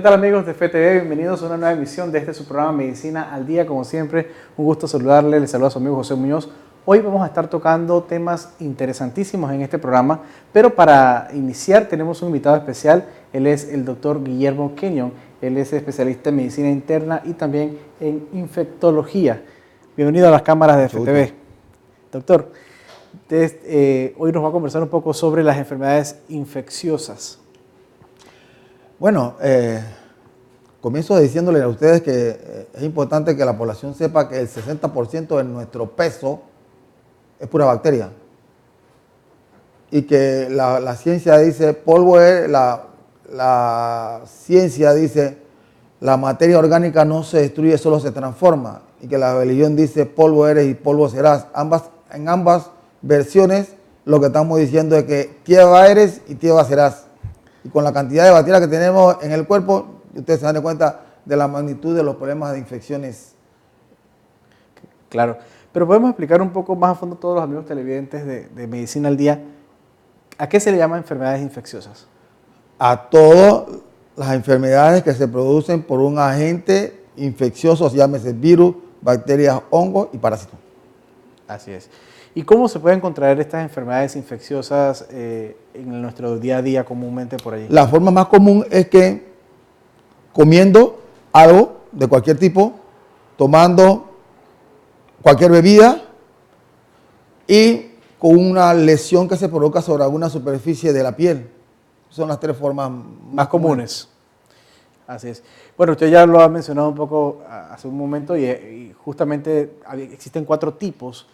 tal amigos de FTV? Bienvenidos a una nueva emisión de este su programa Medicina al Día. Como siempre, un gusto saludarle. Les saluda a su amigo José Muñoz. Hoy vamos a estar tocando temas interesantísimos en este programa, pero para iniciar tenemos un invitado especial. Él es el doctor Guillermo Kenyon. Él es especialista en medicina interna y también en infectología. Bienvenido a las cámaras de FTV. Doctor, hoy nos va a conversar un poco sobre las enfermedades infecciosas. Bueno, comienzo diciéndole a ustedes que es importante que la población sepa que el 60% de nuestro peso es pura bacteria. Y que la ciencia dice, polvo es, la ciencia dice, la materia orgánica no se destruye, solo se transforma. Y que la religión dice, polvo eres y polvo serás. En ambas versiones lo que estamos diciendo es que tierra eres y tierra serás. Y con la cantidad de bacterias que tenemos en el cuerpo, ustedes se dan cuenta de la magnitud de los problemas de infecciones. Claro, pero podemos explicar un poco más a fondo a todos los amigos televidentes de Medicina al Día, ¿a qué se le llama enfermedades infecciosas? A todas las enfermedades que se producen por un agente infeccioso, llámese virus, bacterias, hongos y parásitos. Así es. ¿Y cómo se pueden contraer estas enfermedades infecciosas en nuestro día a día comúnmente por allí? La forma más común es que comiendo algo de cualquier tipo, tomando cualquier bebida y con una lesión que se provoca sobre alguna superficie de la piel. Son las tres formas más comunes. Así es. Bueno, usted ya lo ha mencionado un poco hace un momento y justamente existen 4 tipos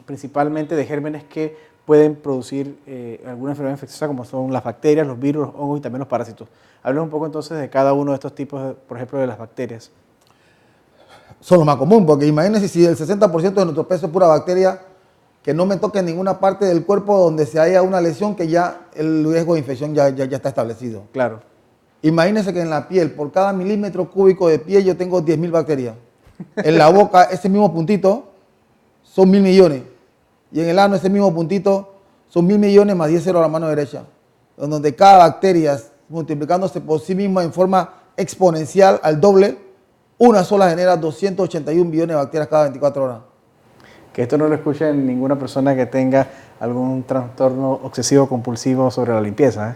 principalmente de gérmenes que pueden producir alguna enfermedad infecciosa, como son las bacterias, los virus, los hongos y también los parásitos. Hablemos un poco entonces de cada uno de estos tipos, por ejemplo, de las bacterias. Son los más comunes, porque imagínense si el 60% de nuestro peso es pura bacteria, que no me toque en ninguna parte del cuerpo donde se haya una lesión, que ya el riesgo de infección ya está establecido. Claro. Imagínense que en la piel, por cada milímetro cúbico de piel, yo tengo 10.000 bacterias. En la boca, ese mismo puntito, son 1.000 millones. Y en el ano, ese mismo puntito, son 1.000 millones más 10 ceros a la mano derecha. Donde cada bacteria, multiplicándose por sí misma en forma exponencial al doble, una sola genera 281 billones de bacterias cada 24 horas. Que esto no lo escuche ninguna persona que tenga algún trastorno obsesivo compulsivo sobre la limpieza,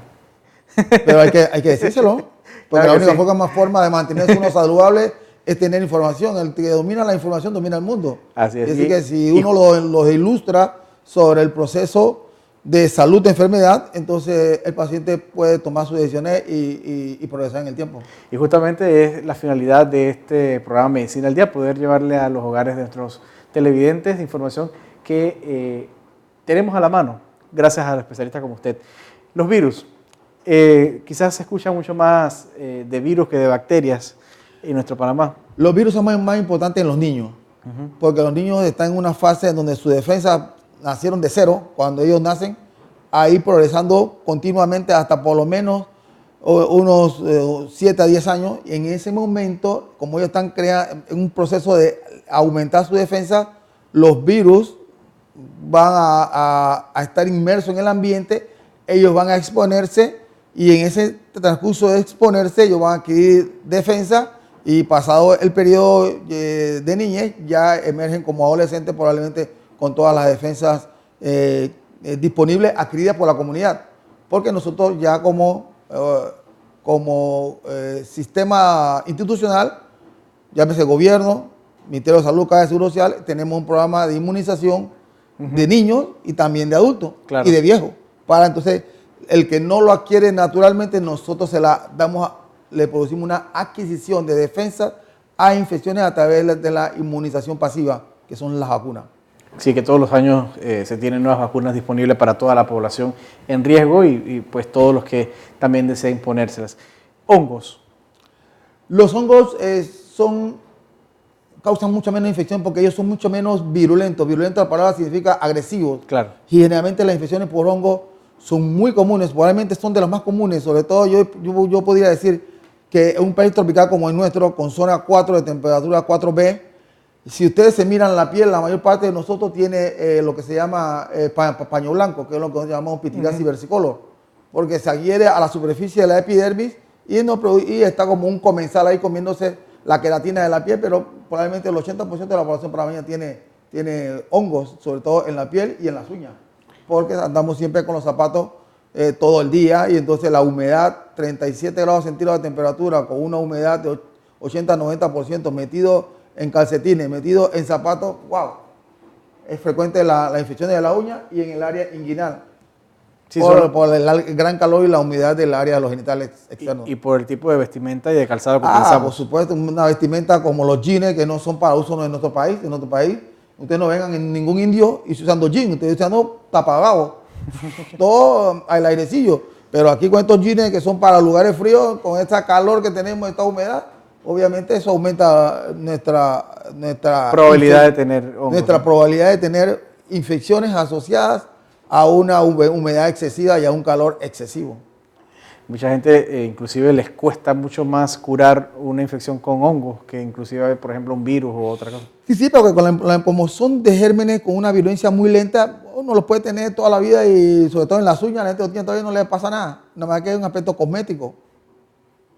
Pero hay que decírselo, porque claro la única forma de mantenerse uno saludable es tener información. El que domina la información domina el mundo. Así es. Así que si uno los ilustra sobre el proceso de salud de enfermedad, entonces el paciente puede tomar sus decisiones y progresar en el tiempo. Y justamente es la finalidad de este programa Medicina al Día, poder llevarle a los hogares de nuestros televidentes información que tenemos a la mano, gracias a especialistas como usted. Los virus, quizás se escucha mucho más de virus que de bacterias en nuestro Panamá. Los virus son más importantes en los niños, porque los niños están en una fase en donde su defensa nacieron de cero, cuando ellos nacen, ahí progresando continuamente hasta por lo menos unos 7 a 10 años, y en ese momento, como ellos están en un proceso de aumentar su defensa, los virus van a estar inmersos en el ambiente, ellos van a exponerse, y en ese transcurso de exponerse, ellos van a adquirir defensa, y pasado el periodo de niñez, ya emergen como adolescentes, probablemente con todas las defensas disponibles, adquiridas por la comunidad. Porque nosotros ya como sistema institucional, llámese gobierno, Ministerio de Salud, Caja de Seguro Social, tenemos un programa de inmunización de niños y también de adultos, claro, y de viejos. Para entonces, el que no lo adquiere naturalmente, nosotros le producimos una adquisición de defensa a infecciones a través de la inmunización pasiva, que son las vacunas. Sí, que todos los años se tienen nuevas vacunas disponibles para toda la población en riesgo y pues todos los que también deseen ponérselas. Hongos. Los hongos causan mucha menos infección porque ellos son mucho menos virulentos. Virulento, la palabra significa agresivos. Claro. Y generalmente las infecciones por hongo son muy comunes, probablemente son de las más comunes. Sobre todo yo podría decir que en un país tropical como el nuestro, con zona 4 de temperatura 4B, si ustedes se miran la piel, la mayor parte de nosotros tiene lo que se llama paño blanco, que es lo que llamamos pitiriasis versicolor, porque se adhiere a la superficie de la epidermis y está como un comensal ahí comiéndose la queratina de la piel, pero probablemente el 80% de la población panameña tiene hongos, sobre todo en la piel y en las uñas, porque andamos siempre con los zapatos todo el día y entonces la humedad, 37 grados centígrados de temperatura con una humedad de 80-90% metido en calcetines, metido en zapatos, wow, es frecuente la infección de la uña y en el área inguinal. Sí, por el gran calor y la humedad del área de los genitales externos. Y por el tipo de vestimenta y de calzado que utilizamos. Por supuesto, una vestimenta como los jeans que no son para uso en nuestro país. Ustedes no vengan en ningún indio y usando jeans, ustedes usando tapababo, todo al airecillo. Pero aquí con estos jeans que son para lugares fríos, con esta calor que tenemos, esta humedad, obviamente eso aumenta nuestra probabilidad de tener hongos, nuestra probabilidad de tener infecciones asociadas a una humedad excesiva y a un calor excesivo. Mucha gente inclusive les cuesta mucho más curar una infección con hongos que inclusive, por ejemplo, un virus u otra cosa. Sí, porque como son de gérmenes con una virulencia muy lenta, uno los puede tener toda la vida y sobre todo en las uñas, la gente todavía no le pasa nada, nada más que es un aspecto cosmético.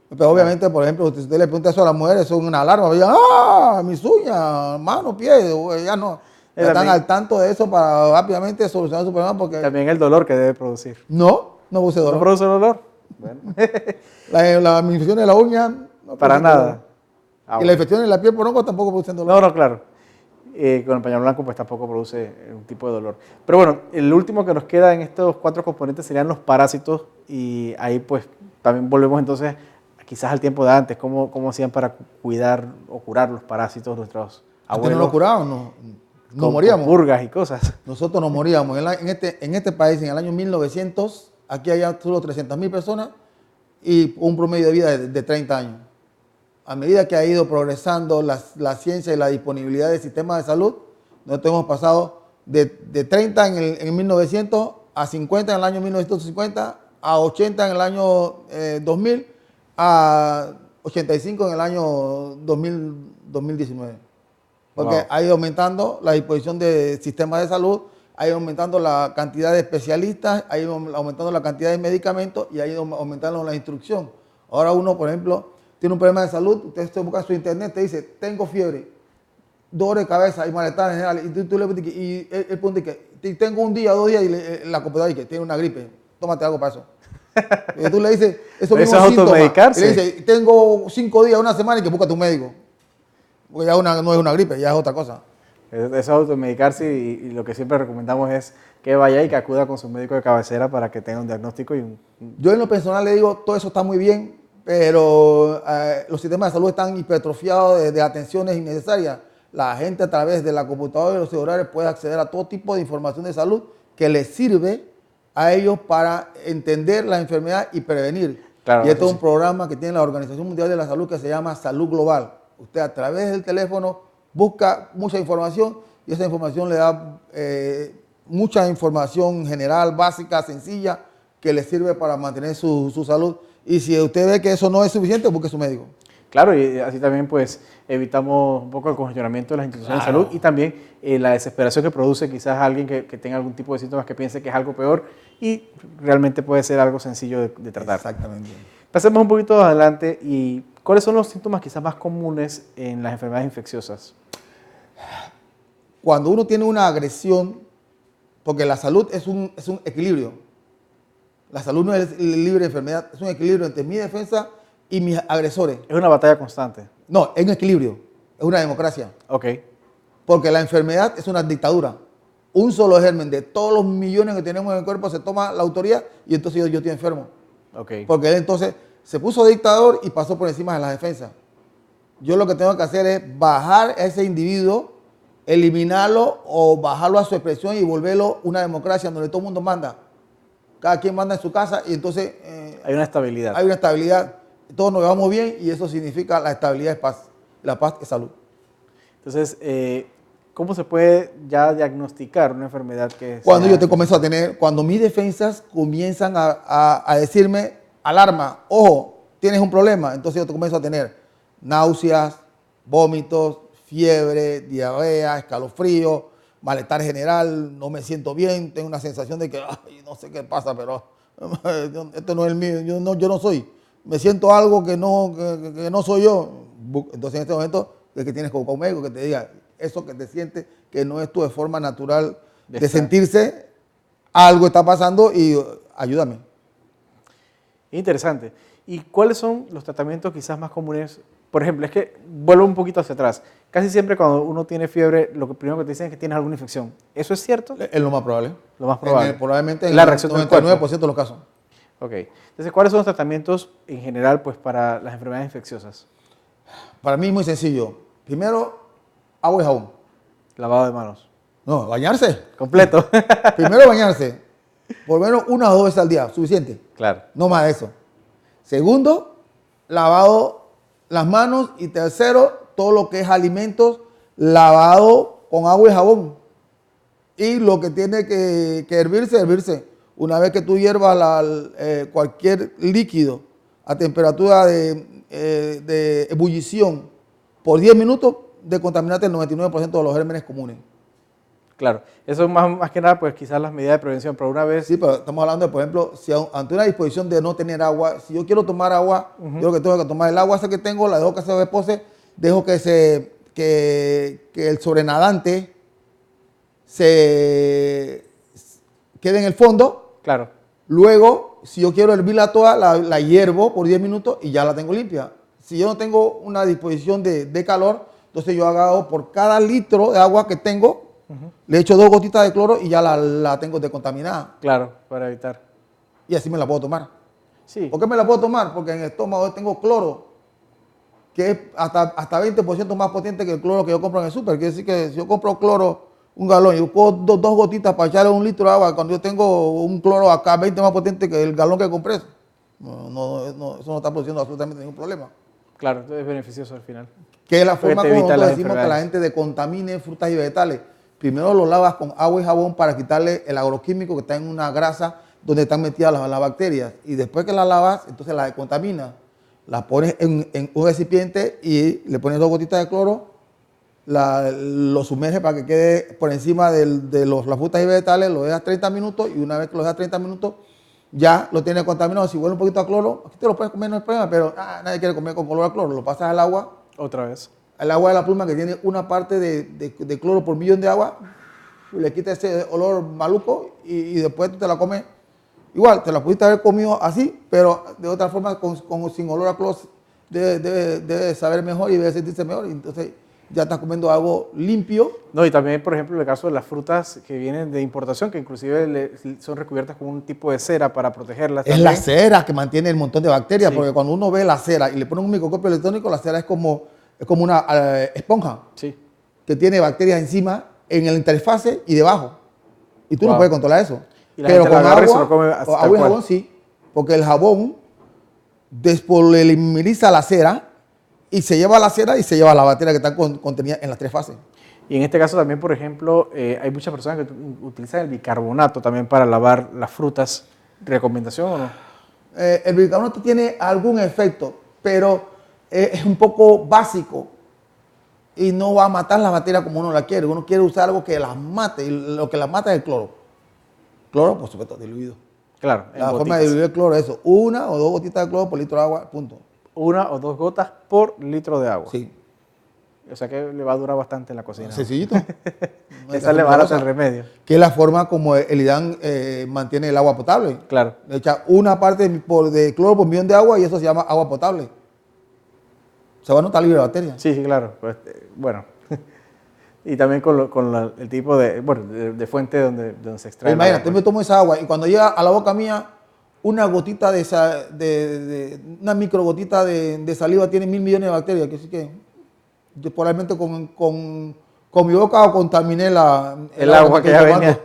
Pero obviamente, por ejemplo, si usted le pregunta eso a las mujeres, eso es una alarma, mis uñas, manos, pies, ya no. Están al tanto de eso para rápidamente solucionar su problema porque... También el dolor que debe producir. No produce dolor. ¿No produce dolor? Bueno. La infección de la uña... No para nada. Y la infección en la piel por hongo tampoco produce dolor. No, claro. Con el pañal blanco pues tampoco produce un tipo de dolor. Pero bueno, el último que nos queda en estos 4 componentes serían los parásitos y ahí pues también volvemos entonces quizás al tiempo de antes, cómo hacían para cuidar o curar los parásitos de nuestros abuelos. ¿Antes no lo curaban? Nos moríamos. Con purgas y cosas. Nosotros nos moríamos. En este país, en el año 1900, aquí había solo 300.000 personas y un promedio de vida de 30 años. A medida que ha ido progresando la ciencia y la disponibilidad del sistema de salud, nosotros hemos pasado de 30 en 1900 a 50 en el año 1950, a 80 en el año 2000, a 85 en el año 2019. Porque wow, ha ido aumentando la disposición de sistemas de salud, ha ido aumentando la cantidad de especialistas, ha ido aumentando la cantidad de medicamentos y ha ido aumentando la instrucción. Ahora uno, por ejemplo, tiene un problema de salud, usted se busca en su internet, te dice, tengo fiebre, dolor de cabeza y malestar en general, y tú le preguntas, y él pone que tengo un día, 2 días, y la computadora dice, tiene una gripe, tómate algo para eso. Y tú le dices, eso es automedicarse. Y le dices, tengo 5 días, 1 semana, y que busca tu médico. Porque ya no es una gripe, ya es otra cosa. Eso es automedicarse y lo que siempre recomendamos es que vaya y que acuda con su médico de cabecera para que tenga un diagnóstico. Yo en lo personal le digo, todo eso está muy bien, pero los sistemas de salud están hipertrofiados de atenciones innecesarias. La gente a través de la computadora y los celulares puede acceder a todo tipo de información de salud que les sirve a ellos para entender la enfermedad y prevenir. Claro, y esto es un programa que tiene la Organización Mundial de la Salud que se llama Salud Global. Usted a través del teléfono busca mucha información y esa información le da mucha información general, básica, sencilla, que le sirve para mantener su salud. Y si usted ve que eso no es suficiente, busque su médico. Claro, y así también pues evitamos un poco el congestionamiento de las instituciones de salud y también la desesperación que produce quizás alguien que tenga algún tipo de síntomas que piense que es algo peor y realmente puede ser algo sencillo de tratar. Exactamente. Pasemos un poquito adelante y ¿cuáles son los síntomas quizás más comunes en las enfermedades infecciosas? Cuando uno tiene una agresión, porque la salud es un equilibrio. La salud no es libre de enfermedad, es un equilibrio entre mi defensa y mis agresores. Es una batalla constante. No, es un equilibrio, es una democracia. Ok. Porque la enfermedad es una dictadura. Un solo germen de todos los millones que tenemos en el cuerpo se toma la autoridad y entonces yo estoy enfermo. Okay. Porque él entonces se puso dictador y pasó por encima de las defensas. Yo lo que tengo que hacer es bajar a ese individuo, eliminarlo o bajarlo a su expresión y volverlo una democracia donde todo el mundo manda. Cada quien manda en su casa y entonces... hay una estabilidad. Hay una estabilidad. Todos nos llevamos bien y eso significa la estabilidad es paz. La paz es salud. Entonces, ¿cómo se puede ya diagnosticar una enfermedad que cuando yo te comienzo a tener, cuando mis defensas comienzan a decirme, alarma, ojo, tienes un problema, entonces yo te comienzo a tener náuseas, vómitos, fiebre, diarrea, escalofrío, malestar general, no me siento bien, tengo una sensación de que, ay, no sé qué pasa, pero esto no es el mío, yo no soy. me siento algo que no soy yo. Entonces en este momento es que tienes que buscar un médico que te diga eso que te sientes, que no es tu de forma natural de sentirse, algo está pasando y ayúdame. Interesante. ¿Y cuáles son los tratamientos quizás más comunes? Por ejemplo, es que vuelvo un poquito hacia atrás. Casi siempre cuando uno tiene fiebre, lo primero que te dicen es que tienes alguna infección. ¿Eso es cierto? Es lo más probable. Lo más probable. Probablemente en la el reacción 99% de los casos. Ok. Entonces, ¿cuáles son los tratamientos en general pues, para las enfermedades infecciosas? Para mí es muy sencillo. Primero, agua y jabón. Lavado de manos. No, bañarse. Completo. Primero bañarse. Por lo menos 1 o 2 veces al día, suficiente. Claro. No más de eso. Segundo, lavado las manos. Y tercero, todo lo que es alimentos, lavado con agua y jabón. Y lo que tiene que hervirse, hervirse. Una vez que tú hiervas cualquier líquido a temperatura de ebullición por 10 minutos, descontaminaste el 99% de los gérmenes comunes. Claro, eso es más que nada, pues quizás las medidas de prevención, pero una vez... Sí, pero estamos hablando de, por ejemplo, si ante una disposición de no tener agua, si yo quiero tomar agua, yo lo que tengo que tomar el agua esa que tengo, la dejo que se depose, dejo que el sobrenadante se quede en el fondo. Claro. Luego, si yo quiero hervirla toda, la hiervo por 10 minutos y ya la tengo limpia. Si yo no tengo una disposición de calor, entonces yo hago por cada litro de agua que tengo, le echo 2 gotitas de cloro y ya la tengo descontaminada. Claro, para evitar. Y así me la puedo tomar. Sí. ¿Por qué me la puedo tomar? Porque en el estómago tengo cloro, que es hasta 20% más potente que el cloro que yo compro en el súper. Quiere decir que si yo compro cloro, un galón, y yo puedo 2 gotitas para echarle 1 litro de agua, cuando yo tengo un cloro acá 20 más potente que el galón que compré, eso no está produciendo absolutamente ningún problema. Claro, es beneficioso al final. Que es la forma como nosotros decimos que la gente decontamine frutas y vegetales. Primero lo lavas con agua y jabón para quitarle el agroquímico que está en una grasa donde están metidas las bacterias. Y después que la lavas, entonces la decontaminas. La pones en un recipiente y le pones 2 gotitas de cloro, lo sumerges para que quede por encima de las frutas y vegetales, lo dejas 30 minutos y una vez que lo dejas 30 minutos, ya lo tienes contaminado. Si huele un poquito a cloro, aquí te lo puedes comer, no hay problema, pero nadie quiere comer con color a cloro. Lo pasas al agua. Otra vez. El agua de la pluma que tiene una parte de cloro por millón de agua, le quita ese olor maluco y después tú te la comes. Igual, te la pudiste haber comido así, pero de otra forma, sin olor a cloro, debe saber mejor y debe sentirse mejor. Entonces ya estás comiendo algo limpio. No, y también, por ejemplo, en el caso de las frutas que vienen de importación, que inclusive son recubiertas con un tipo de cera para protegerlas. Es la cera que mantiene el montón de bacterias, Sí. porque cuando uno ve la cera y le pone un microscopio electrónico, la cera es como una esponja, Sí. que tiene bacterias encima, en la interfase y debajo. Y tú no Wow. puedes controlar eso. Y la Pero gente con la agarra y se lo agua, come hasta con agua y tal cual. jabón sí, porque el jabón despolimeriza la cera y se lleva la cera y se lleva la bacteria que está contenida en las 3 fases. Y en este caso también, por ejemplo, hay muchas personas que utilizan el bicarbonato también para lavar las frutas. ¿Recomendación o no? El bicarbonato tiene algún efecto, pero es un poco básico y no va a matar la bacteria como uno la quiere. Uno quiere usar algo que las mate y lo que las mata es el cloro. Cloro, por supuesto, diluido. Claro, en La forma gotitas. de diluir el cloro es eso, 1 o 2 gotitas de cloro por litro de agua, punto. 1 o 2 gotas por litro de agua. Sí, O sea que le va a durar bastante en la cocina. sencillito. No hay que Esa le hacer va a otra dar el cosa. remedio. Que es la forma como el IDAN mantiene el agua potable. Claro. Le echa una parte de cloro por millón de agua y eso se llama agua potable. Se va a notar libre de bacterias. Sí, sí, claro. Pues, bueno. Y también con el tipo de fuente donde se extrae. el Imagínate, agua, me tomo esa agua y cuando llega a la boca mía, una gotita una microgotita de saliva tiene 1000 millones de bacterias. Que sí que yo probablemente con mi boca o contaminé el agua que ya estoy venía.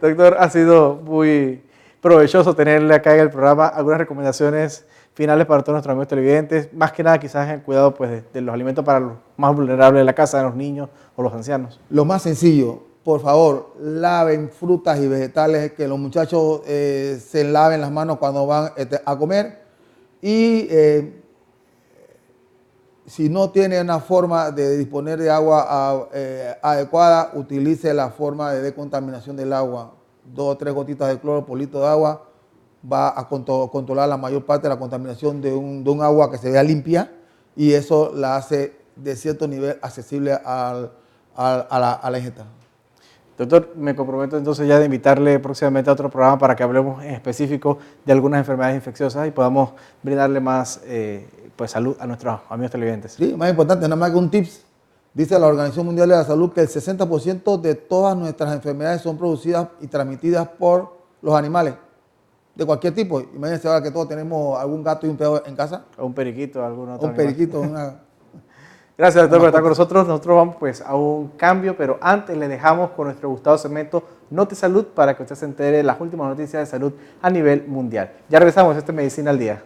Doctor, ha sido muy provechoso tenerle acá en el programa. Algunas recomendaciones finales para todos nuestros amigos televidentes, más que nada quizás el cuidado pues, de los alimentos para los más vulnerables de la casa, de los niños o los ancianos. Lo más sencillo, por favor, laven frutas y vegetales, que los muchachos se laven las manos cuando van a comer y si no tiene una forma de disponer de agua adecuada, utilice la forma de decontaminación del agua, 2 o 3 gotitas de cloro por litro de agua va a controlar la mayor parte de la contaminación de un agua que se vea limpia y eso la hace de cierto nivel accesible a la ingesta. Doctor, me comprometo entonces ya de invitarle próximamente a otro programa para que hablemos en específico de algunas enfermedades infecciosas y podamos brindarle más pues, salud a nuestros amigos televidentes. Sí, más importante, nada más que un tips. Dice la Organización Mundial de la Salud que el 60% de todas nuestras enfermedades son producidas y transmitidas por los animales, de cualquier tipo. Imagínense ahora que todos tenemos algún gato y un perro en casa. O un periquito, algún otro Un animal. periquito, una... Gracias, doctor, por estar con nosotros. Nosotros vamos pues a un cambio, pero antes le dejamos con nuestro gustado segmento Noti Salud para que usted se entere de las últimas noticias de salud a nivel mundial. Ya regresamos, este es Medicina al Día.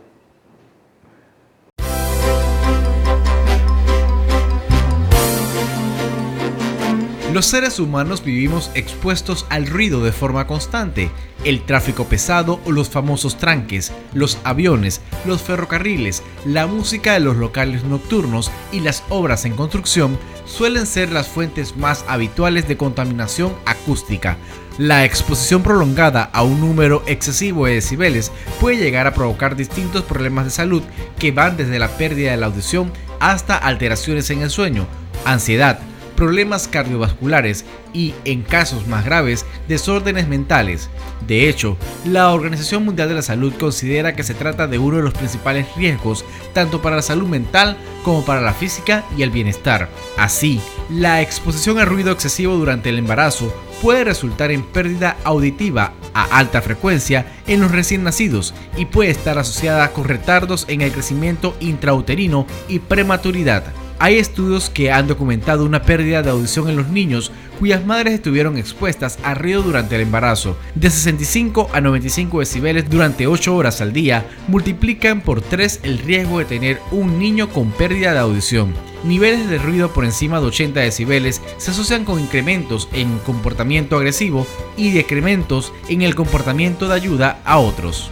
Los seres humanos vivimos expuestos al ruido de forma constante. El tráfico pesado o los famosos tranques, los aviones, los ferrocarriles, la música de los locales nocturnos y las obras en construcción suelen ser las fuentes más habituales de contaminación acústica. La exposición prolongada a un número excesivo de decibeles puede llegar a provocar distintos problemas de salud que van desde la pérdida de la audición hasta alteraciones en el sueño, ansiedad, problemas cardiovasculares y, en casos más graves, desórdenes mentales. De hecho, la Organización Mundial de la Salud considera que se trata de uno de los principales riesgos tanto para la salud mental como para la física y el bienestar. Así, la exposición al ruido excesivo durante el embarazo puede resultar en pérdida auditiva a alta frecuencia en los recién nacidos y puede estar asociada con retardos en el crecimiento intrauterino y prematuridad. Hay estudios que han documentado una pérdida de audición en los niños cuyas madres estuvieron expuestas a ruido durante el embarazo. De 65 a 95 decibeles durante 8 horas al día multiplican por 3 el riesgo de tener un niño con pérdida de audición. Niveles de ruido por encima de 80 decibeles se asocian con incrementos en comportamiento agresivo y decrementos en el comportamiento de ayuda a otros.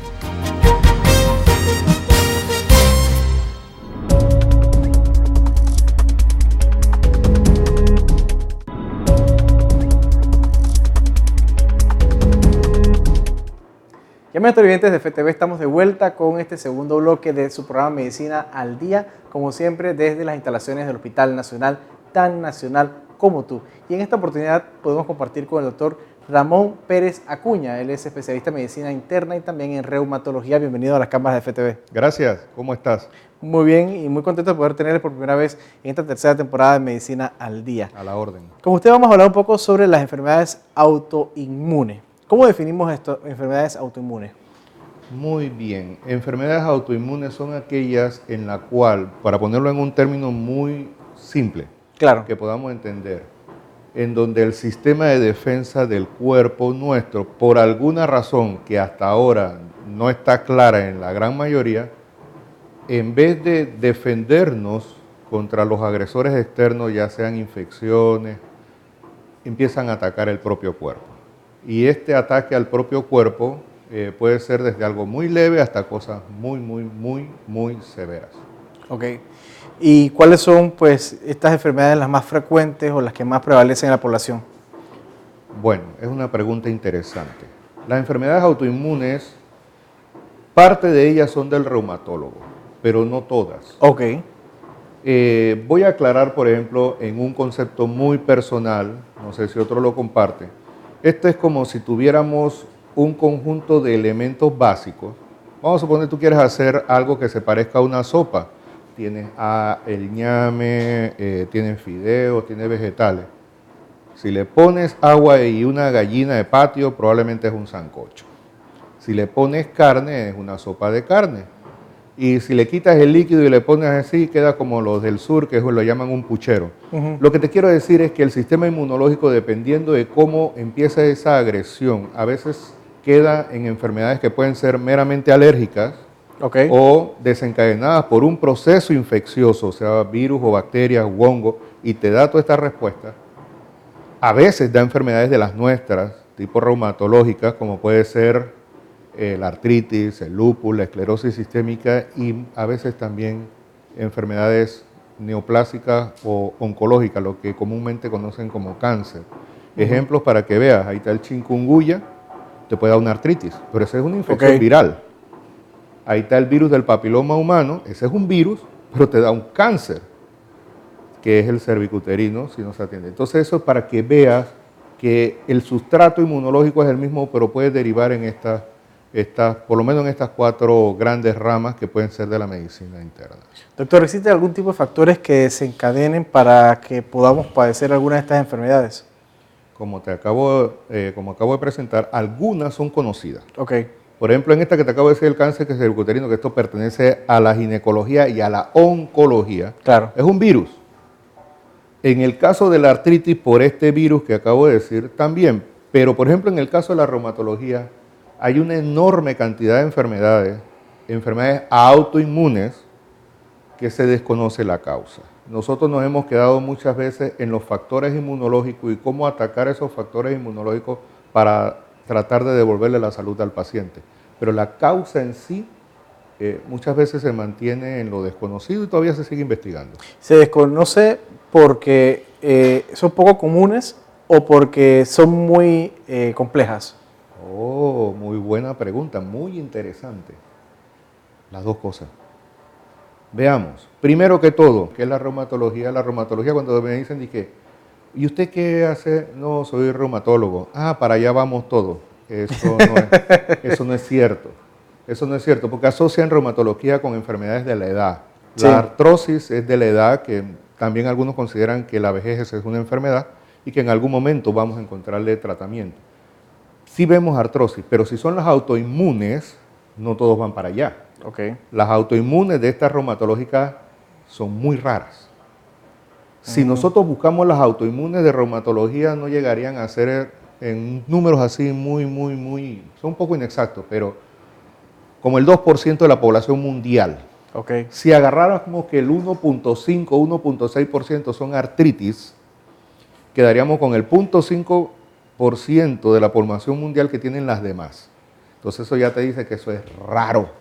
Ya amigos televidentes de FTV, estamos de vuelta con este segundo bloque de su programa Medicina al Día, como siempre desde las instalaciones del Hospital Nacional, tan nacional como tú. Y en esta oportunidad podemos compartir con el doctor Ramón Pérez Acuña. Él es especialista en medicina interna y también en reumatología. Bienvenido a las cámaras de FTV. Gracias, ¿cómo estás? Muy bien y muy contento de poder tenerles por primera vez en esta tercera temporada de Medicina al Día. A la orden. Con usted vamos a hablar un poco sobre las enfermedades autoinmunes. ¿Cómo definimos esto, enfermedades autoinmunes? Muy bien. Enfermedades autoinmunes son aquellas en la cual, para ponerlo en un término muy simple, Claro. que podamos entender, en donde el sistema de defensa del cuerpo nuestro, por alguna razón que hasta ahora no está clara en la gran mayoría, en vez de defendernos contra los agresores externos, ya sean infecciones, empiezan a atacar el propio cuerpo. Y este ataque al propio cuerpo puede ser desde algo muy leve hasta cosas muy severas. Ok. ¿Y cuáles son, pues, estas enfermedades las más frecuentes o las que más prevalecen en la población? Bueno, es una pregunta interesante. Las enfermedades autoinmunes, parte de ellas son del reumatólogo, pero no todas. Ok. Voy a aclarar, por ejemplo, en un concepto muy personal, no sé si otro lo comparte. Esto es como si tuviéramos un conjunto de elementos básicos. Vamos a suponer que tú quieres hacer algo que se parezca a una sopa. Tienes el ñame, tienes fideos, tienes vegetales. Si le pones agua y una gallina de patio, probablemente es un sancocho. Si le pones carne, es una sopa de carne. Y si le quitas el líquido y le pones así, queda como los del sur, que lo llaman un puchero. Lo que te quiero decir es que el sistema inmunológico, dependiendo de cómo empieza esa agresión, a veces queda en enfermedades que pueden ser meramente alérgicas, Okay. o desencadenadas por un proceso infeccioso, o sea, virus o bacterias o hongo, y te da toda esta respuesta. A veces da enfermedades de las nuestras, tipo reumatológicas, como puede ser la artritis, el lupus, la esclerosis sistémica, y a veces también enfermedades neoplásicas o oncológicas, lo que comúnmente conocen como cáncer. Ejemplos para que veas, ahí está el chikungunya. te puede dar una artritis, pero esa es una infección Ok. viral. Ahí está el virus del papiloma humano, ese es un virus, pero te da un cáncer, que es el cervicuterino, si no se atiende. Entonces eso es para que veas que el sustrato inmunológico es el mismo, pero puede derivar en por lo menos en estas 4 grandes ramas que pueden ser de la medicina interna. Doctor, ¿existe algún tipo de factores que desencadenen para que podamos padecer alguna de estas enfermedades? Como acabo de presentar, algunas son conocidas. Ok, Por ejemplo, en esta que te acabo de decir, el cáncer cervicuterino, que esto pertenece a la ginecología y a la oncología, claro. es un virus. En el caso de la artritis, por este virus que acabo de decir, también. Pero, por ejemplo, en el caso de la reumatología, hay una enorme cantidad de enfermedades autoinmunes, que se desconoce la causa. Nosotros nos hemos quedado muchas veces en los factores inmunológicos y cómo atacar esos factores inmunológicos para tratar de devolverle la salud al paciente. Pero la causa en sí muchas veces se mantiene en lo desconocido y todavía se sigue investigando. ¿Se desconoce porque son poco comunes o porque son muy complejas? Oh, muy buena pregunta, muy interesante. Las dos cosas. Veamos, primero que todo, ¿qué es la reumatología? La reumatología, cuando me dicen, dije, ¿y usted qué hace? No, soy reumatólogo. Ah, para allá vamos todos. Eso no es cierto. Eso no es cierto, porque asocian reumatología con enfermedades de la edad. Sí. La artrosis es de la edad, que también algunos consideran que la vejez es una enfermedad y que en algún momento vamos a encontrarle tratamiento. Sí vemos artrosis, pero si son las autoinmunes, no todos van para allá. Ok, Las autoinmunes de estas reumatológicas son muy raras. Si nosotros buscamos las autoinmunes de reumatología, no llegarían a ser en números así son un poco inexactos, pero como el 2% de la población mundial. ok. Si agarráramos que el 1.5, 1.6% son artritis, quedaríamos con el 0.5% de la población mundial que tienen las demás. Entonces eso ya te dice que eso es raro,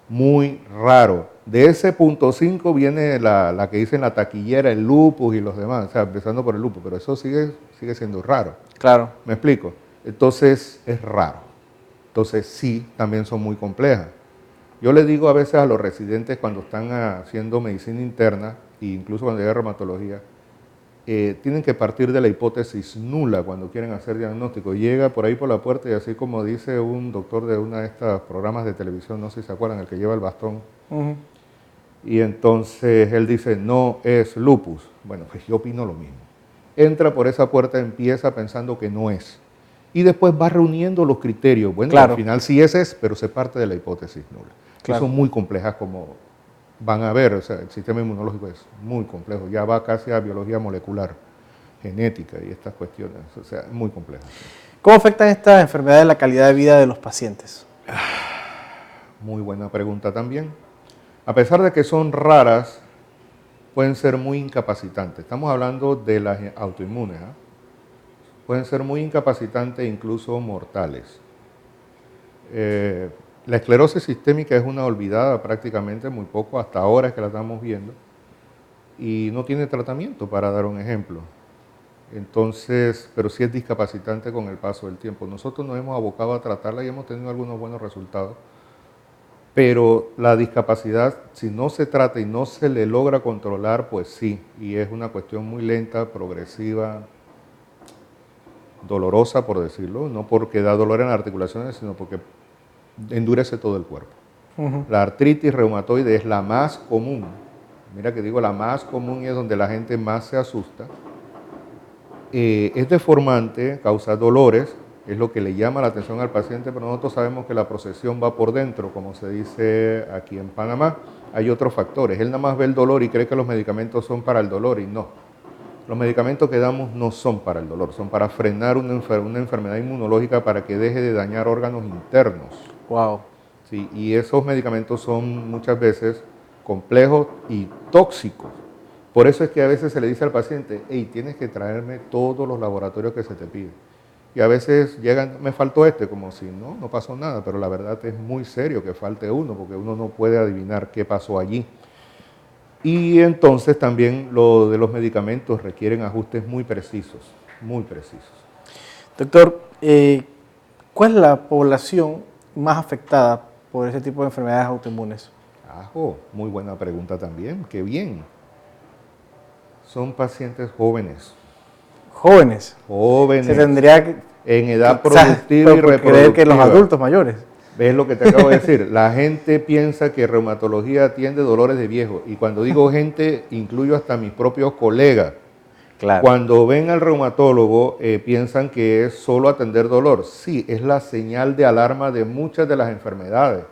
muy raro. De ese 0.5 viene la que dicen la taquillera, el lupus y los demás, o sea, empezando por el lupus, pero eso sigue siendo raro. Claro. ¿Me explico? Entonces es raro. Entonces sí, también son muy complejas. Yo le digo a veces a los residentes cuando están haciendo medicina interna, e incluso cuando llega a reumatología, tienen que partir de la hipótesis nula cuando quieren hacer diagnóstico. Llega por ahí por la puerta y así como dice un doctor de uno de estos programas de televisión, no sé si se acuerdan, el que lleva el bastón, y entonces él dice, no es lupus. Bueno, pues yo opino lo mismo. Entra por esa puerta, empieza pensando que no es. Y después va reuniendo los criterios. Bueno, claro. Al final sí es, pero se parte de la hipótesis nula. Claro. Son muy complejas como van a ver, o sea, el sistema inmunológico es muy complejo, ya va casi a biología molecular, genética y estas cuestiones, o sea, es muy complejo. ¿Cómo afectan estas enfermedades la calidad de vida de los pacientes? Muy buena pregunta también. A pesar de que son raras, pueden ser muy incapacitantes. Estamos hablando de las autoinmunes, ¿eh? Pueden ser muy incapacitantes e incluso mortales. La esclerosis sistémica es una olvidada prácticamente, muy poco, hasta ahora es que la estamos viendo, y no tiene tratamiento, para dar un ejemplo. Entonces, pero sí es discapacitante con el paso del tiempo. Nosotros nos hemos abocado a tratarla y hemos tenido algunos buenos resultados, pero la discapacidad, si no se trata y no se le logra controlar, pues sí, y es una cuestión muy lenta, progresiva, dolorosa, por decirlo, no porque da dolor en las articulaciones, sino porque endurece todo el cuerpo. La artritis reumatoide es la más común. Mira que digo la más común y es donde la gente más se asusta. Es deformante, causa dolores, es lo que le llama la atención al paciente, pero nosotros sabemos que la procesión va por dentro, como se dice aquí en Panamá. Hay otros factores. Él nada más ve el dolor y cree que los medicamentos son para el dolor y no. Los medicamentos que damos no son para el dolor, son para frenar una enfermedad inmunológica para que deje de dañar órganos internos. Wow. Sí, y esos medicamentos son muchas veces complejos y tóxicos. Por eso es que a veces se le dice al paciente, hey, tienes que traerme todos los laboratorios que se te piden. Y a veces llegan, me faltó como si no pasó nada, pero la verdad es muy serio que falte uno, porque uno no puede adivinar qué pasó allí. Y entonces también lo de los medicamentos requieren ajustes muy precisos, muy precisos. Doctor, ¿Cuál es la población más afectada por ese tipo de enfermedades autoinmunes? Muy buena pregunta también, qué bien. Son pacientes jóvenes. Jóvenes. Jóvenes. Se tendría que... En edad o sea, productiva y por creer reproductiva. que los adultos mayores. ¿Ves lo que te acabo de decir? La gente piensa que reumatología atiende dolores de viejo. Y cuando digo gente, incluyo hasta mis propios colegas. Claro. Cuando ven al reumatólogo, piensan que es solo atender dolor. Sí, es la señal de alarma de muchas de las enfermedades.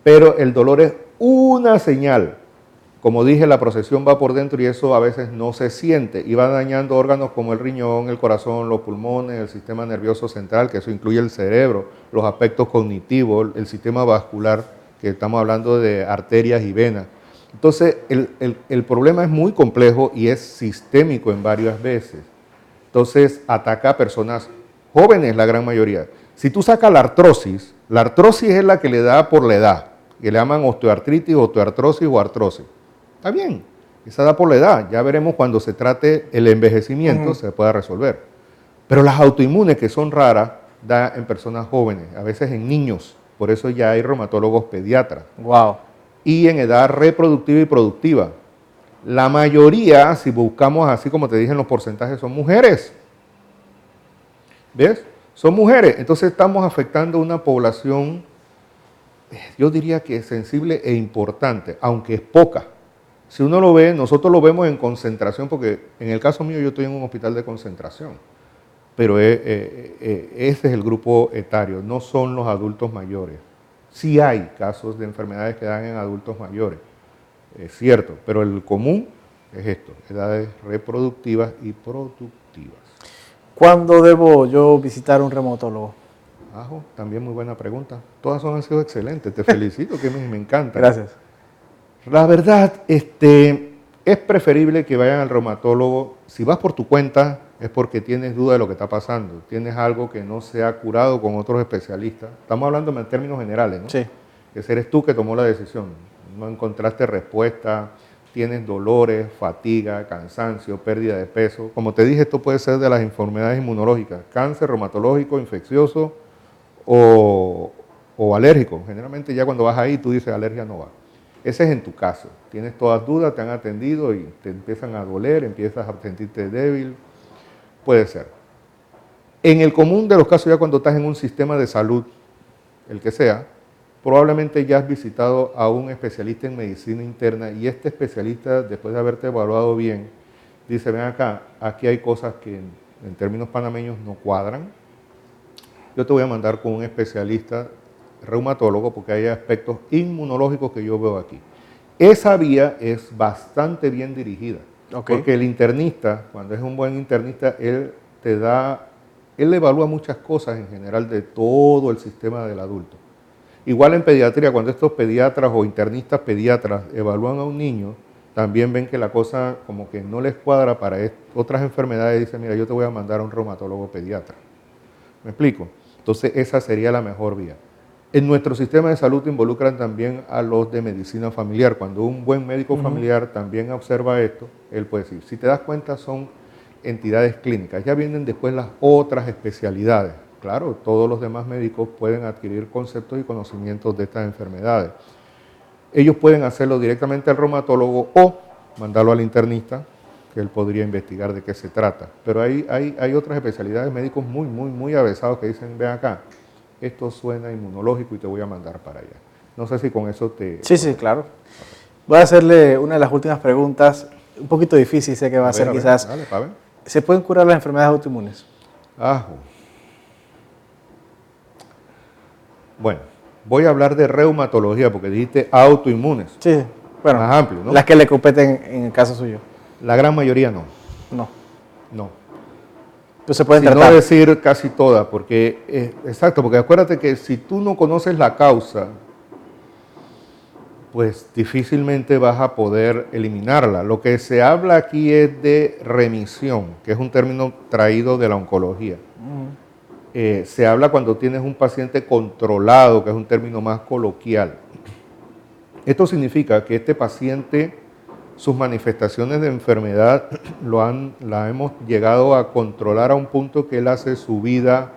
Pero el dolor es una señal. Como dije, la procesión va por dentro y eso a veces no se siente y va dañando órganos como el riñón, el corazón, los pulmones, el sistema nervioso central, que eso incluye el cerebro, los aspectos cognitivos, el sistema vascular, que estamos hablando de arterias y venas. Entonces, el problema es muy complejo y es sistémico en varias veces. Entonces, ataca a personas jóvenes, la gran mayoría. Si tú sacas la artrosis es la que le da por la edad, que le llaman osteoartritis, osteoartrosis o artrosis. Está bien, esa da por la edad. Ya veremos cuando se trate el envejecimiento, se pueda resolver. Pero las autoinmunes, que son raras, da en personas jóvenes, a veces en niños. Por eso ya hay reumatólogos pediatras. Wow. Y en edad reproductiva y productiva. La mayoría, si buscamos así como te dije en los porcentajes, son mujeres. ¿Ves? Son mujeres. Entonces estamos afectando a una población, yo diría que sensible e importante, aunque es poca. Si uno lo ve, nosotros lo vemos en concentración, porque en el caso mío yo estoy en un hospital de concentración, pero ese es el grupo etario, no son los adultos mayores. Sí hay casos de enfermedades que dan en adultos mayores, es cierto, pero el común es esto, edades reproductivas y productivas. ¿Cuándo debo yo visitar un reumatólogo? También muy buena pregunta. Todas han sido excelentes, te felicito, que me encanta. Gracias. La verdad, es preferible que vayan al reumatólogo. Si vas por tu cuenta, es porque tienes duda de lo que está pasando. Tienes algo que no se ha curado con otros especialistas. Estamos hablando en términos generales, ¿no? Sí. Que eres tú que tomó la decisión. No encontraste respuesta, tienes dolores, fatiga, cansancio, pérdida de peso. Como te dije, esto puede ser de las enfermedades inmunológicas, cáncer, reumatológico, infeccioso o alérgico. Generalmente ya cuando vas ahí tú dices alergia no va. Ese es en tu caso. Tienes todas dudas, te han atendido y te empiezan a doler, empiezas a sentirte débil. Puede ser. En el común de los casos, ya cuando estás en un sistema de salud, el que sea, probablemente ya has visitado a un especialista en medicina interna y este especialista, después de haberte evaluado bien, dice, ven acá, aquí hay cosas que en términos panameños no cuadran. Yo te voy a mandar con un especialista reumatólogo porque hay aspectos inmunológicos que yo veo aquí. Esa vía es bastante bien dirigida, porque el internista, cuando es un buen internista, él evalúa muchas cosas en general de todo el sistema del adulto. Igual en pediatría, cuando estos pediatras o internistas pediatras evalúan a un niño, también ven que la cosa como que no les cuadra para otras enfermedades y dicen, mira, yo te voy a mandar a un reumatólogo pediatra. ¿Me explico? Entonces esa sería la mejor vía. En nuestro sistema de salud involucran también a los de medicina familiar. Cuando un buen médico familiar también observa esto, él puede decir, si te das cuenta son entidades clínicas, ya vienen después las otras especialidades. Claro, todos los demás médicos pueden adquirir conceptos y conocimientos de estas enfermedades. Ellos pueden hacerlo directamente al reumatólogo o mandarlo al internista, que él podría investigar de qué se trata. Pero hay otras especialidades, médicos muy avesados que dicen, ven acá, esto suena inmunológico y te voy a mandar para allá. No sé si con eso te... Sí, claro. Voy a hacerle una de las últimas preguntas, un poquito difícil, sé que va a ser quizás. Dale, pa' ver. ¿Se pueden curar las enfermedades autoinmunes? Bueno, voy a hablar de reumatología porque dijiste autoinmunes. Sí, bueno, más amplio, ¿no? Las que le competen en el caso suyo. La gran mayoría no. No. Pues se pueden tratar. No decir casi todas, porque, exacto, porque acuérdate que si tú no conoces la causa, pues difícilmente vas a poder eliminarla. Lo que se habla aquí es de remisión, que es un término traído de la oncología. Se habla cuando tienes un paciente controlado, que es un término más coloquial. Esto significa que este paciente, sus manifestaciones de enfermedad la hemos llegado a controlar a un punto que él hace su vida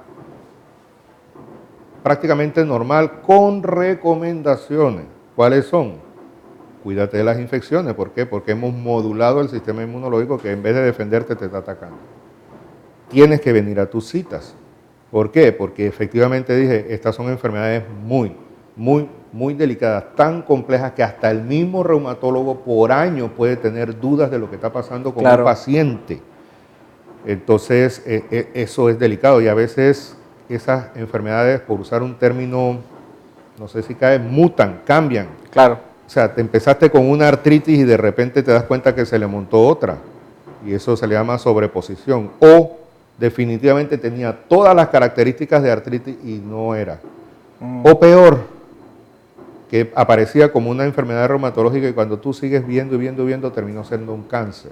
prácticamente normal con recomendaciones. ¿Cuáles son? Cuídate de las infecciones. ¿Por qué? Porque hemos modulado el sistema inmunológico que en vez de defenderte te está atacando. Tienes que venir a tus citas. ¿Por qué? Porque efectivamente dije, estas son enfermedades muy delicadas, tan complejas que hasta el mismo reumatólogo por año puede tener dudas de lo que está pasando con un paciente. Entonces, eso es delicado y a veces esas enfermedades, por usar un término, no sé si cae, mutan, cambian. Claro. O sea, te empezaste con una artritis y de repente te das cuenta que se le montó otra y eso se le llama sobreposición. O definitivamente tenía todas las características de artritis y no era. O peor, que aparecía como una enfermedad reumatológica y cuando tú sigues viendo y viendo, terminó siendo un cáncer.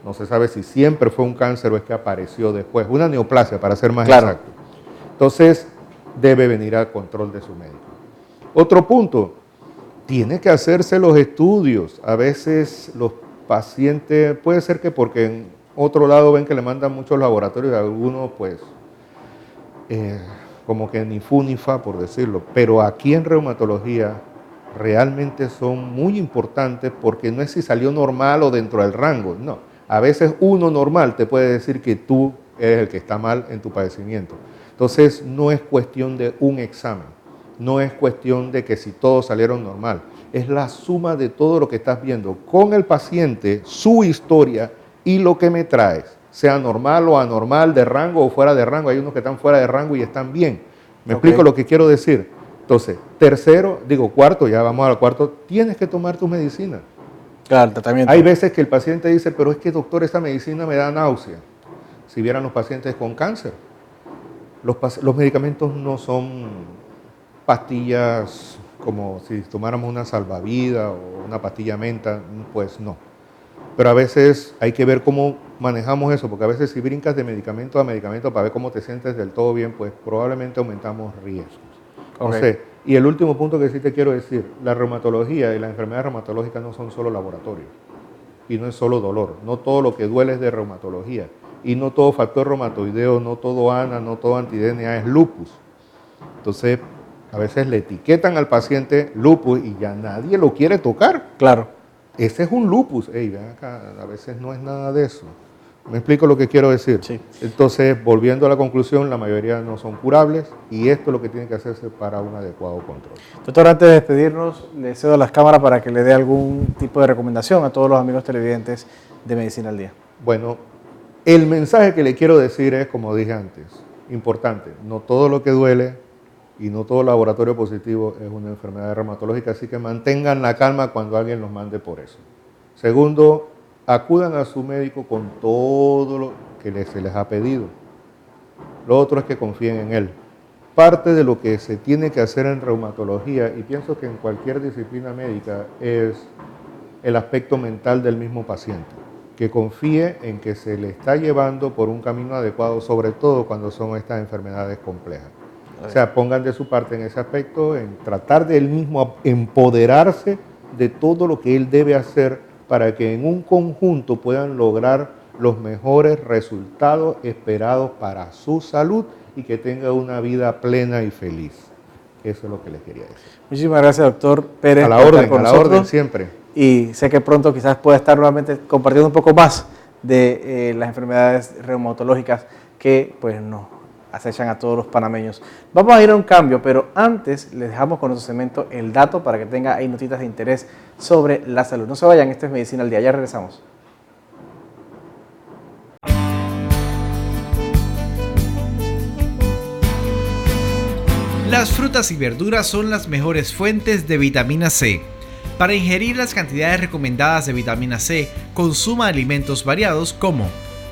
No se sabe si siempre fue un cáncer o es que apareció después. Una neoplasia, para ser más exacto. Entonces, debe venir al control de su médico. Otro punto, tiene que hacerse los estudios. A veces los pacientes, puede ser que porque en otro lado ven que le mandan muchos laboratorios, algunos pues como que ni fu ni fa por decirlo, pero aquí en reumatología realmente son muy importantes porque no es si salió normal o dentro del rango, no. A veces uno normal te puede decir que tú eres el que está mal en tu padecimiento. Entonces no es cuestión de un examen, no es cuestión de que si todos salieron normal, es la suma de todo lo que estás viendo con el paciente, su historia y lo que me traes, sea normal o anormal, de rango o fuera de rango. Hay unos que están fuera de rango y están bien. ¿Me explico lo que quiero decir? Entonces, cuarto, ya vamos al cuarto, tienes que tomar tu medicina. Claro, el tratamiento. Hay veces que el paciente dice, pero es que doctor, esta medicina me da náusea. Si vieran los pacientes con cáncer, los medicamentos no son pastillas como si tomáramos una salvavidas o una pastilla menta, pues no. Pero a veces hay que ver cómo manejamos eso, porque a veces si brincas de medicamento a medicamento para ver cómo te sientes del todo bien, pues probablemente aumentamos riesgos. Okay. Y el último punto que sí te quiero decir, la reumatología y las enfermedades reumatológicas no son solo laboratorios y no es solo dolor, no todo lo que duele es de reumatología y no todo factor reumatoideo, no todo ANA, no todo anti-DNA es lupus. Entonces, a veces le etiquetan al paciente lupus y ya nadie lo quiere tocar. Claro. Ese es un lupus. Ey, ven acá, a veces no es nada de eso. ¿Me explico lo que quiero decir? Sí. Entonces, volviendo a la conclusión, la mayoría no son curables y esto es lo que tiene que hacerse para un adecuado control. Doctor, antes de despedirnos, le cedo las cámaras para que le dé algún tipo de recomendación a todos los amigos televidentes de Medicina al Día. Bueno, el mensaje que le quiero decir es, como dije antes, importante, no todo lo que duele y no todo laboratorio positivo es una enfermedad reumatológica, así que mantengan la calma cuando alguien los mande por eso. Segundo, acudan a su médico con todo lo que se les ha pedido. Lo otro es que confíen en él. Parte de lo que se tiene que hacer en reumatología, y pienso que en cualquier disciplina médica, es el aspecto mental del mismo paciente, que confíe en que se le está llevando por un camino adecuado, sobre todo cuando son estas enfermedades complejas. O sea, pongan de su parte en ese aspecto, en tratar de él mismo empoderarse de todo lo que él debe hacer para que en un conjunto puedan lograr los mejores resultados esperados para su salud y que tenga una vida plena y feliz. Eso es lo que les quería decir. Muchísimas gracias, doctor Pérez. A la orden siempre. Y sé que pronto quizás pueda estar nuevamente compartiendo un poco más de las enfermedades reumatológicas que pues nos acechan a todos los panameños. Vamos a ir a un cambio, pero antes les dejamos con nuestro segmento El Dato para que tenga ahí notitas de interés sobre la salud. No se vayan, esto es Medicina al Día, ya regresamos. Las frutas y verduras son las mejores fuentes de vitamina C. Para ingerir las cantidades recomendadas de vitamina C, consuma alimentos variados como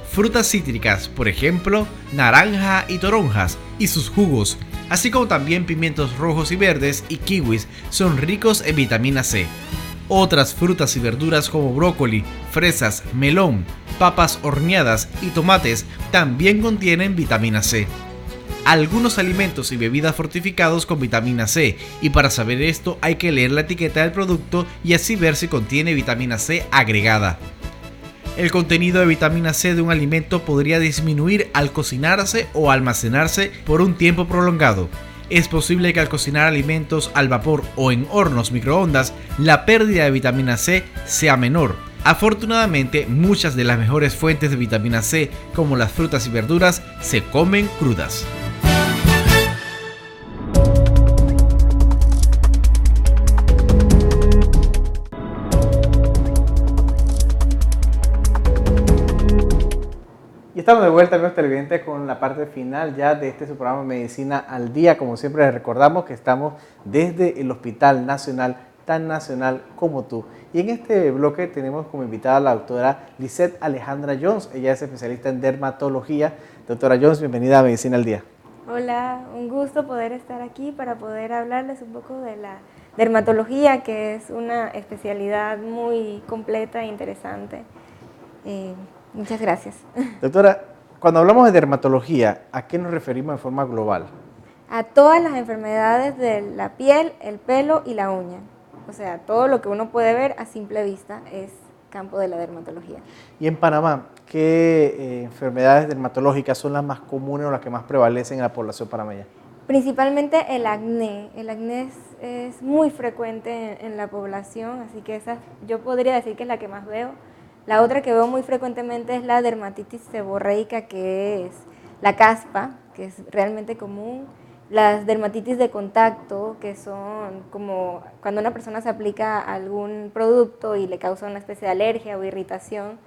frutas cítricas, por ejemplo, naranja y toronjas, y sus jugos, así como también pimientos rojos y verdes y kiwis son ricos en vitamina C. Otras frutas y verduras como brócoli, fresas, melón, papas horneadas y tomates también contienen vitamina C. Algunos alimentos y bebidas fortificados con vitamina C, y para saber esto hay que leer la etiqueta del producto y así ver si contiene vitamina C agregada. El contenido de vitamina C de un alimento podría disminuir al cocinarse o almacenarse por un tiempo prolongado. Es posible que al cocinar alimentos al vapor o en hornos microondas, la pérdida de vitamina C sea menor. Afortunadamente, muchas de las mejores fuentes de vitamina C, como las frutas y verduras, se comen crudas. Y estamos de vuelta, amigos televidentes, con la parte final ya de su programa Medicina al Día. Como siempre, les recordamos que estamos desde el Hospital Nacional, tan nacional como tú. Y en este bloque tenemos como invitada a la doctora Lisette Alejandra Jones. Ella es especialista en dermatología. Doctora Jones, bienvenida a Medicina al Día. Hola, un gusto poder estar aquí para poder hablarles un poco de la dermatología, que es una especialidad muy completa e interesante. Muchas gracias. Doctora, cuando hablamos de dermatología, ¿a qué nos referimos en forma global? A todas las enfermedades de la piel, el pelo y la uña. O sea, todo lo que uno puede ver a simple vista es campo de la dermatología. Y en Panamá, ¿qué enfermedades dermatológicas son las más comunes o las que más prevalecen en la población panameña? Principalmente el acné. El acné es muy frecuente en la población, así que esa yo podría decir que es la que más veo. La otra que veo muy frecuentemente es la dermatitis seborreica, que es la caspa, que es realmente común. Las dermatitis de contacto, que son como cuando una persona se aplica algún producto y le causa una especie de alergia o irritación.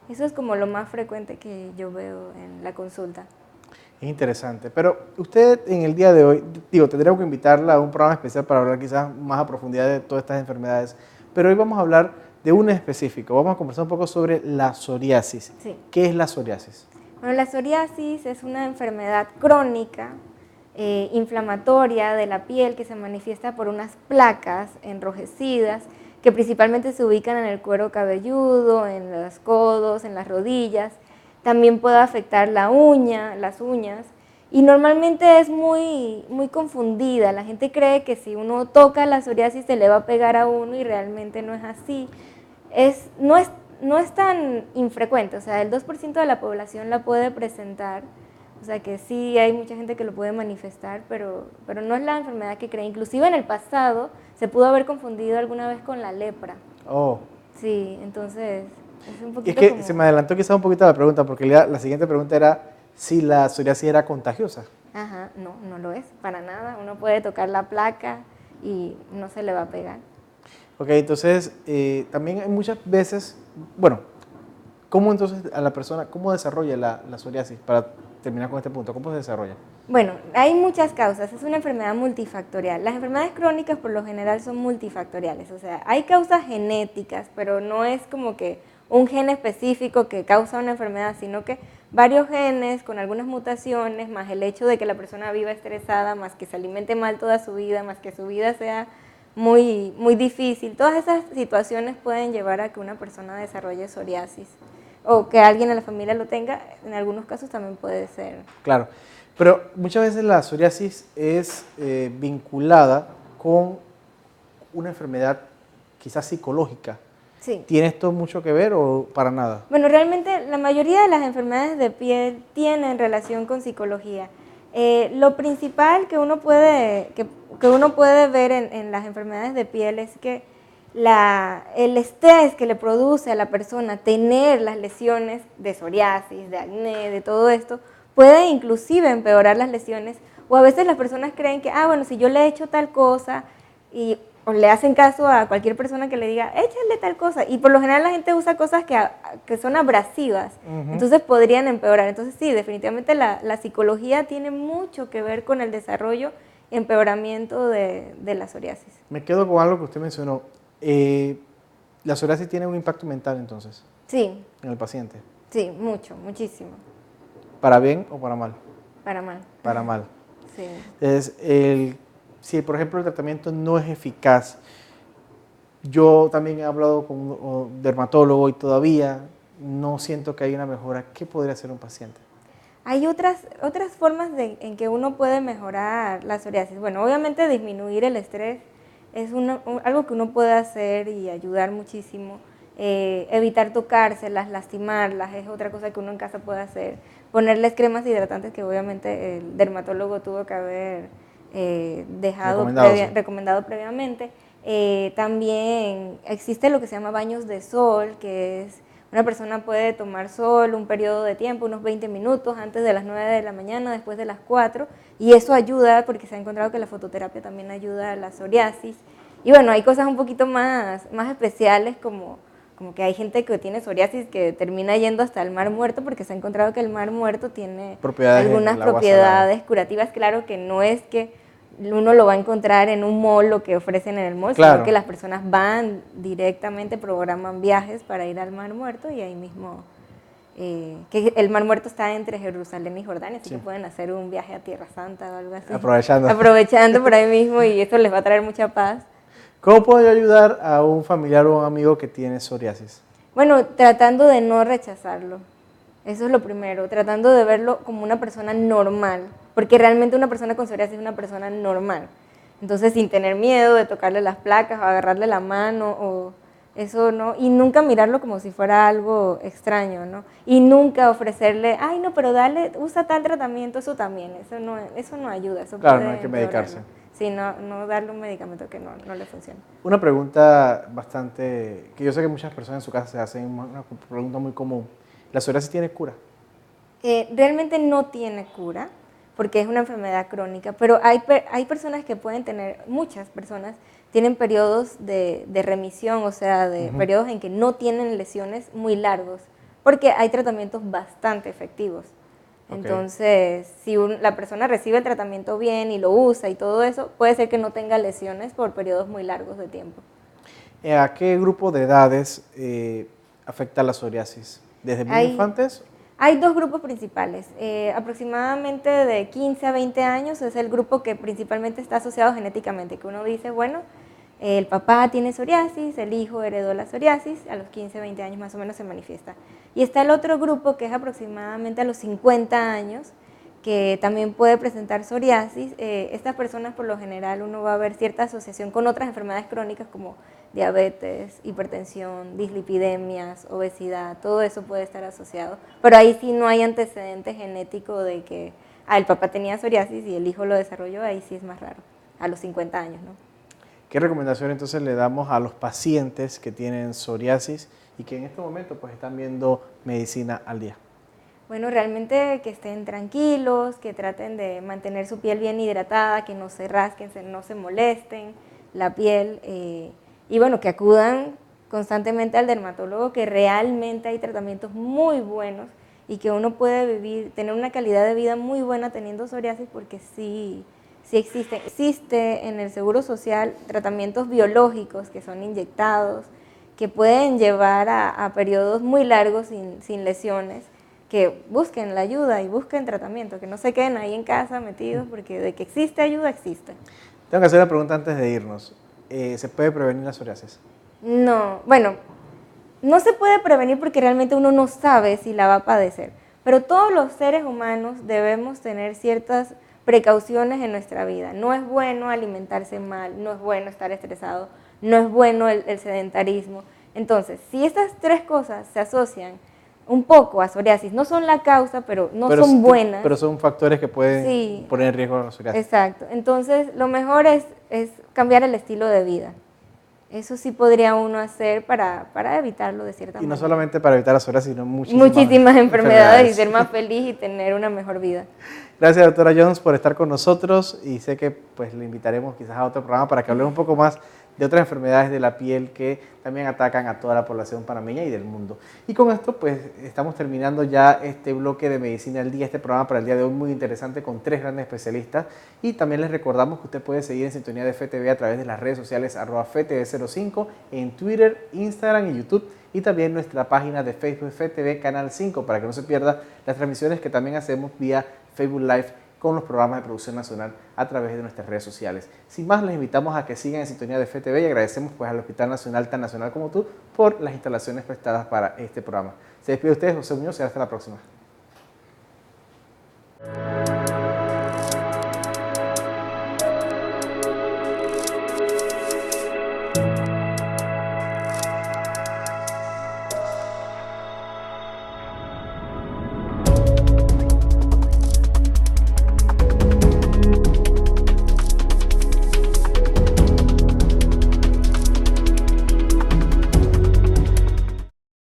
Eso es como lo más frecuente que yo veo en la consulta. Es interesante, pero usted en el día de hoy, tendríamos que invitarla a un programa especial para hablar quizás más a profundidad de todas estas enfermedades, pero hoy vamos a hablar de una específico. Vamos a conversar un poco sobre la psoriasis. Sí. ¿Qué es la psoriasis? Bueno, la psoriasis es una enfermedad crónica, inflamatoria de la piel que se manifiesta por unas placas enrojecidas que principalmente se ubican en el cuero cabelludo, en los codos, en las rodillas. También puede afectar la uña, las uñas, y normalmente es muy confundida. La gente cree que si uno toca la psoriasis se le va a pegar a uno y realmente no es así. No es tan infrecuente, o sea, el 2% de la población la puede presentar, o sea que sí hay mucha gente que lo puede manifestar, pero no es la enfermedad que cree. Inclusive en el pasado se pudo haber confundido alguna vez con la lepra. Oh. Sí, entonces es un poquito Es que como... se me adelantó quizás un poquito la pregunta, porque la siguiente pregunta era si la psoriasis era contagiosa. Ajá, no lo es, para nada. Uno puede tocar la placa y no se le va a pegar. Ok, entonces también hay muchas veces, bueno, ¿cómo entonces a la persona, cómo desarrolla la psoriasis? Para terminar con este punto, ¿cómo se desarrolla? Bueno, hay muchas causas, es una enfermedad multifactorial. Las enfermedades crónicas por lo general son multifactoriales, o sea, hay causas genéticas, pero no es como que un gen específico que causa una enfermedad, sino que varios genes con algunas mutaciones, más el hecho de que la persona viva estresada, más que se alimente mal toda su vida, más que su vida sea muy difícil. Todas esas situaciones pueden llevar a que una persona desarrolle psoriasis o que alguien en la familia lo tenga. En algunos casos también puede ser. Claro, pero muchas veces la psoriasis es vinculada con una enfermedad quizás psicológica. Sí. ¿Tiene esto mucho que ver o para nada? Bueno, realmente la mayoría de las enfermedades de piel tienen relación con psicología. Lo principal que uno puede ver en las enfermedades de piel es que el estrés que le produce a la persona tener las lesiones de psoriasis, de acné, de todo esto, puede inclusive empeorar las lesiones, o a veces las personas creen que, bueno, si yo le he hecho tal cosa, o le hacen caso a cualquier persona que le diga, échale tal cosa, y por lo general la gente usa cosas que son abrasivas, entonces podrían empeorar. Entonces sí, definitivamente la psicología tiene mucho que ver con el desarrollo y empeoramiento de la psoriasis. Me quedo con algo que usted mencionó. ¿La psoriasis tiene un impacto mental entonces Sí, en el paciente? sí, muchísimo. ¿Para bien o para mal? Para mal. Para mal. Sí. Entonces, si por ejemplo el tratamiento no es eficaz, yo también he hablado con un dermatólogo y todavía no siento que hay una mejora. ¿Qué podría hacer un paciente? Hay otras formas en que uno puede mejorar la psoriasis. Bueno, obviamente disminuir el estrés es algo que uno puede hacer y ayudar muchísimo. Evitar tocárselas, lastimarlas, es otra cosa que uno en casa puede hacer. Ponerles cremas hidratantes que obviamente el dermatólogo tuvo que haber recomendado previamente. También existe lo que se llama baños de sol, que es una persona puede tomar sol un periodo de tiempo, unos 20 minutos antes de las 9 de la mañana, después de las 4, y eso ayuda porque se ha encontrado que la fototerapia también ayuda a la psoriasis. Y bueno, hay cosas un poquito más especiales como que hay gente que tiene psoriasis que termina yendo hasta el mar muerto porque se ha encontrado que el mar muerto tiene algunas propiedades curativas. Claro que no es que uno lo va a encontrar en un mall, lo que ofrecen en el mall, sino que las personas van directamente, programan viajes para ir al Mar Muerto y ahí mismo, que el Mar Muerto está entre Jerusalén y Jordania, así que pueden hacer un viaje a Tierra Santa o algo así. Aprovechando por ahí mismo y eso les va a traer mucha paz. ¿Cómo puedo yo ayudar a un familiar o un amigo que tiene psoriasis? Bueno, tratando de no rechazarlo. Eso es lo primero, tratando de verlo como una persona normal, porque realmente una persona con psoriasis es una persona normal. Entonces, sin tener miedo de tocarle las placas o agarrarle la mano, o eso no, y nunca mirarlo como si fuera algo extraño, ¿no? Y nunca ofrecerle, ay, no, pero dale, usa tal tratamiento, eso también, eso no ayuda. Eso claro, puede no hay que medicarse. Sí, no darle un medicamento que no le funciona. Una pregunta bastante, que yo sé que muchas personas en su casa se hacen, una pregunta muy común. ¿La psoriasis tiene cura? Realmente no tiene cura, porque es una enfermedad crónica, pero hay personas que pueden tener, muchas personas tienen periodos de remisión, o sea, de periodos en que no tienen lesiones muy largos, porque hay tratamientos bastante efectivos. Entonces, si la persona recibe el tratamiento bien y lo usa y todo eso, puede ser que no tenga lesiones por periodos muy largos de tiempo. ¿A qué grupo de edades afecta la psoriasis? ¿Desde muy infantes? Hay dos grupos principales. Aproximadamente de 15 a 20 años es el grupo que principalmente está asociado genéticamente, que uno dice, bueno, el papá tiene psoriasis, el hijo heredó la psoriasis, a los 15, 20 años más o menos se manifiesta. Y está el otro grupo que es aproximadamente a los 50 años, que también puede presentar psoriasis. Estas personas por lo general uno va a ver cierta asociación con otras enfermedades crónicas como diabetes, hipertensión, dislipidemias, obesidad, todo eso puede estar asociado. Pero ahí sí no hay antecedente genético de que el papá tenía psoriasis y el hijo lo desarrolló, ahí sí es más raro, a los 50 años, ¿no? ¿Qué recomendación entonces le damos a los pacientes que tienen psoriasis y que en este momento pues están viendo medicina al día? Bueno, realmente que estén tranquilos, que traten de mantener su piel bien hidratada, que no se rasquen, no se molesten la piel, y bueno, que acudan constantemente al dermatólogo, que realmente hay tratamientos muy buenos y que uno puede tener una calidad de vida muy buena teniendo psoriasis, porque sí existe. Existe en el Seguro Social tratamientos biológicos que son inyectados, que pueden llevar a periodos muy largos sin lesiones, que busquen la ayuda y busquen tratamiento, que no se queden ahí en casa metidos, porque de que existe ayuda, existe. Tengo que hacer una pregunta antes de irnos. ¿Se puede prevenir la psoriasis? No, bueno, no se puede prevenir porque realmente uno no sabe si la va a padecer, pero todos los seres humanos debemos tener ciertas precauciones en nuestra vida. No es bueno alimentarse mal, no es bueno estar estresado, no es bueno el sedentarismo. Entonces, si estas tres cosas se asocian un poco a psoriasis, no son la causa, pero son buenas. Pero son factores que pueden poner en riesgo la psoriasis. Exacto. Entonces, lo mejor es cambiar el estilo de vida. Eso sí podría uno hacer para evitarlo de cierta manera. Y no solamente para evitar la psoriasis, sino muchísimas enfermedades y ser más feliz y tener una mejor vida. Gracias, doctora Jones, por estar con nosotros, y sé que pues le invitaremos quizás a otro programa para que hablemos un poco más de otras enfermedades de la piel que también atacan a toda la población panameña y del mundo. Y con esto pues estamos terminando ya este bloque de Medicina al Día, este programa para el día de hoy muy interesante con 3 grandes especialistas, y también les recordamos que usted puede seguir en sintonía de FTV a través de las redes sociales @FTV05 en Twitter, Instagram y YouTube, y también nuestra página de Facebook FTV Canal 5 para que no se pierda las transmisiones que también hacemos vía Facebook Live con los programas de producción nacional a través de nuestras redes sociales. Sin más, les invitamos a que sigan en sintonía de FTV y agradecemos pues al Hospital Nacional, tan nacional como tú, por las instalaciones prestadas para este programa. Se despide de ustedes, José Muñoz, y hasta la próxima.